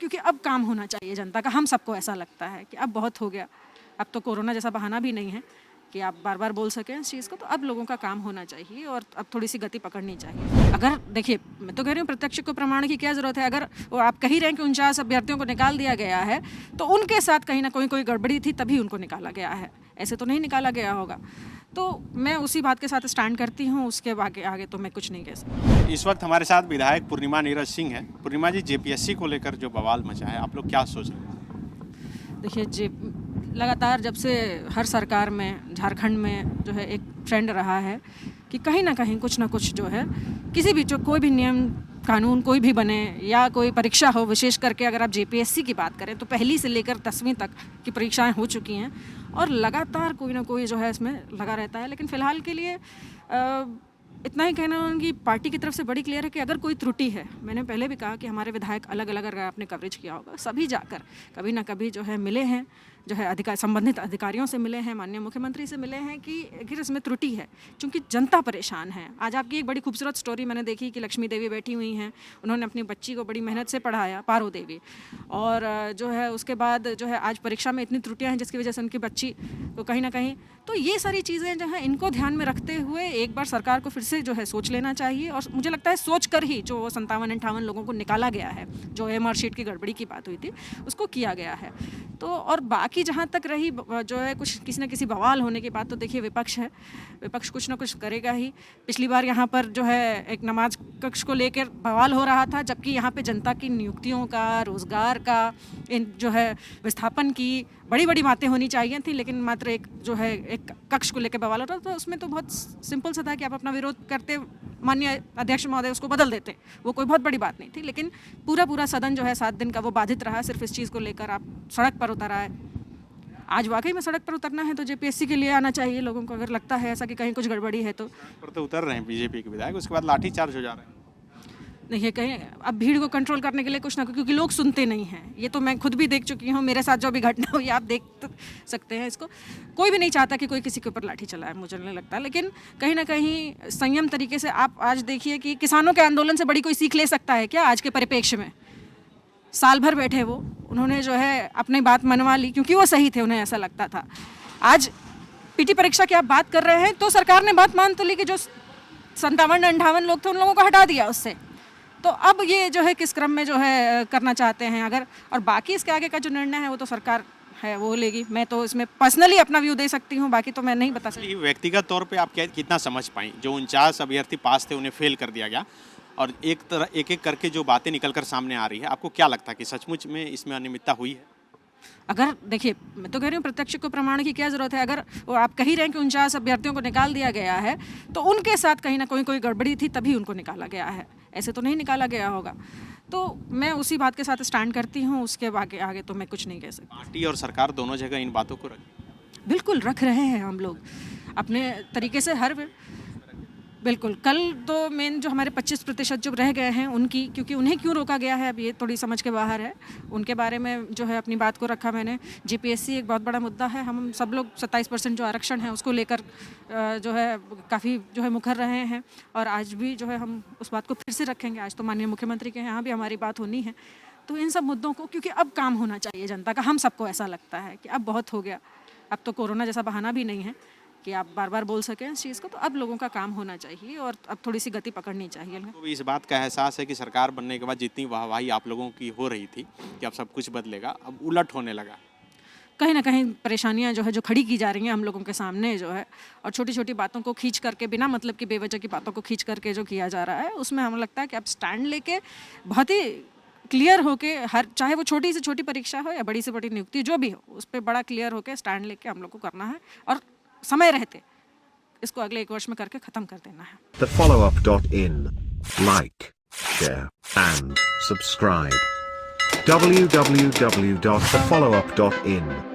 क्योंकि अब काम होना चाहिए जनता का। हम सबको ऐसा लगता है कि अब बहुत हो गया, अब तो कोरोना जैसा बहाना भी नहीं है कि आप बार बार बोल सकें इस चीज़ को। तो अब लोगों का काम होना चाहिए और अब थोड़ी सी गति पकड़नी चाहिए। अगर देखिए, मैं तो कह रही हूँ प्रत्यक्ष को प्रमाण की क्या ज़रूरत है। अगर वो आप कह ही रहे हैं कि 49 अभ्यर्थियों को निकाल दिया गया है, तो उनके साथ कहीं ना कोई गड़बड़ी थी, तभी उनको निकाला गया है, ऐसे तो नहीं निकाला गया होगा। तो मैं उसी बात के साथ स्टैंड करती हूँ, उसके आगे तो मैं कुछ नहीं कह सकती। इस वक्त हमारे साथ विधायक पूर्णिमा नीरज सिंह है। पूर्णिमा जी, जेपीएससी को लेकर जो बवाल मचा है, आप लोग क्या सोच रहे हैं? देखिए, लगातार जब से हर सरकार में झारखंड में जो है एक ट्रेंड रहा है कि कहीं ना कहीं कुछ ना कुछ जो है, किसी भी जो कोई भी नियम कानून कोई भी बने या कोई परीक्षा हो, विशेष करके अगर आप जेपीएससी की बात करें तो पहली से लेकर 10वीं तक की परीक्षाएं हो चुकी हैं और लगातार कोई ना कोई जो है इसमें लगा रहता है। लेकिन फ़िलहाल के लिए इतना ही कहना उनकी पार्टी की तरफ से बड़ी क्लियर है कि अगर कोई त्रुटि है, मैंने पहले भी कहा कि हमारे विधायक अलग अलग अगर आपने कवरेज किया होगा, सभी जाकर कभी ना कभी जो है मिले हैं, जो है संबंधित अधिकारियों से मिले हैं, माननीय मुख्यमंत्री से मिले हैं कि आखिर इसमें त्रुटि है, क्योंकि जनता परेशान है। आज आपकी एक बड़ी खूबसूरत स्टोरी मैंने देखी कि लक्ष्मी देवी बैठी हुई हैं, उन्होंने अपनी बच्ची को बड़ी मेहनत से पढ़ाया, पारो देवी, और जो है उसके बाद जो है आज परीक्षा में इतनी त्रुटियाँ हैं जिसकी वजह से उनकी बच्ची को कहीं ना कहीं, तो ये सारी चीज़ें जो हैं इनको ध्यान में रखते हुए एक बार सरकार को फिर से जो है सोच लेना चाहिए। और मुझे लगता है सोच कर ही जो 57-58 लोगों को निकाला गया है, जो एमआर शीट की गड़बड़ी की बात हुई थी, उसको किया गया है। तो और बाकी जहाँ तक रही जो है कुछ किसी न किसी बवाल होने की बात, तो देखिए विपक्ष है, विपक्ष कुछ ना कुछ करेगा ही। पिछली बार यहाँ पर जो है एक नमाज कक्ष को लेकर बवाल हो रहा था, जबकि यहाँ पे जनता की नियुक्तियों का, रोज़गार का, इन जो है विस्थापन की बड़ी बड़ी बातें होनी चाहिए थी, लेकिन मात्र एक जो है एक कक्ष को लेकर बवाल हो रहा था। तो उसमें तो बहुत सिंपल सा था कि आप अपना विरोध करते, माननीय अध्यक्ष महोदय उसको बदल देते, वो कोई बहुत बड़ी बात नहीं थी। लेकिन पूरा सदन जो है 7 दिन का वो बाधित रहा सिर्फ इस चीज़ को लेकर। आप सड़क पर उतर आए, आज वाकई में सड़क पर उतरना है तो जेपीएससी के लिए आना चाहिए लोगों को, अगर लगता है ऐसा कि कहीं कुछ गड़बड़ी है तो। पर तो उतर रहे हैं बीजेपी के विधायक, उसके बाद लाठीचार्ज हो जा रहे हैं। देखिए, कहीं अब भीड़ को कंट्रोल करने के लिए कुछ ना कुछ, क्योंकि लोग सुनते नहीं हैं, ये तो मैं खुद भी देख चुकी हूँ, मेरे साथ जो भी घटना हुई आप देख सकते हैं इसको। कोई भी नहीं चाहता कि कोई किसी के ऊपर लाठी चलाए, मुझे नहीं लगता। लेकिन कहीं ना कहीं संयम तरीके से आप आज देखिए कि किसानों के आंदोलन से बड़ी कोई सीख ले सकता है क्या आज के परिप्रेक्ष्य में? साल भर बैठे वो, उन्होंने जो है अपनी बात मनवा ली क्योंकि वो सही थे, उन्हें ऐसा लगता था। आज पीटी परीक्षा की आप बात कर रहे हैं तो सरकार ने बात मान तो ली कि जो 57-58 लोग थे उन लोगों को हटा दिया उससे। तो अब ये जो है किस क्रम में जो है करना चाहते हैं अगर, और बाकी इसके आगे का जो निर्णय है वो तो सरकार है वो लेगी। मैं तो इसमें पर्सनली अपना व्यू दे सकती हूँ, बाकी तो मैं नहीं बता सकती। व्यक्तिगत तौर पे आप कितना समझ पाई, जो 49 अभ्यर्थी पास थे उन्हें फेल कर दिया गया और एक करके जो बातें निकल कर सामने आ रही है, आपको क्या लगता है कि सचमुच में इसमें अनियमितता हुई है? अगर देखिए, मैं तो कह रही हूँ प्रत्यक्ष को प्रमाण की क्या ज़रूरत है। अगर वो आप कह ही रहे हैं कि 49 अभ्यर्थियों को निकाल दिया गया है, तो उनके साथ कहीं ना कोई गड़बड़ी थी, तभी उनको निकाला गया है, ऐसे तो नहीं निकाला गया होगा। तो मैं उसी बात के साथ स्टैंड करती हूँ, उसके आगे तो मैं कुछ नहीं कह सकती। पार्टी और सरकार दोनों जगह इन बातों को बिल्कुल रख रहे हैं हम लोग अपने तरीके से बिल्कुल। कल तो मेन जो हमारे 25% जो रह गए हैं उनकी, क्योंकि उन्हें क्यों रोका गया है अब ये थोड़ी समझ के बाहर है, उनके बारे में जो है अपनी बात को रखा मैंने। जेपीएससी एक बहुत बड़ा मुद्दा है, हम सब लोग 27% जो आरक्षण है उसको लेकर जो है काफ़ी जो है मुखर रहे हैं, और आज भी जो है हम उस बात को फिर से रखेंगे। आज तो माननीय मुख्यमंत्री के यहाँ भी हमारी बात होनी है। तो इन सब मुद्दों को, क्योंकि अब काम होना चाहिए जनता का, हम सबको ऐसा लगता है कि अब बहुत हो गया, अब तो कोरोना जैसा बहाना भी नहीं है कि आप बार बार बोल सकें इस चीज़ को। तो अब लोगों का काम होना चाहिए और अब थोड़ी सी गति पकड़नी चाहिए। तो इस बात का एहसास है कि सरकार बनने के बाद जितनी वाहवाही आप लोगों की हो रही थी कि अब सब कुछ बदलेगा, अब उलट होने लगा। कहीं ना कहीं परेशानियां जो है जो खड़ी की जा रही हैं हम लोगों के सामने जो है, और छोटी छोटी बातों को खींच करके, बिना मतलब की बेवजह की बातों को खींच करके जो किया जा रहा है, उसमें हमें लगता है कि अब स्टैंड लेके बहुत ही क्लियर होके, हर चाहे वो छोटी से छोटी परीक्षा हो या बड़ी से बड़ी नियुक्ति जो भी हो, उस पर बड़ा क्लियर होके स्टैंड लेके हम लोग को करना है और समय रहते इसको अगले 1 वर्ष में करके खत्म कर देना है। TheFollowUp.in. Like, share, and subscribe. www.thefollowup.in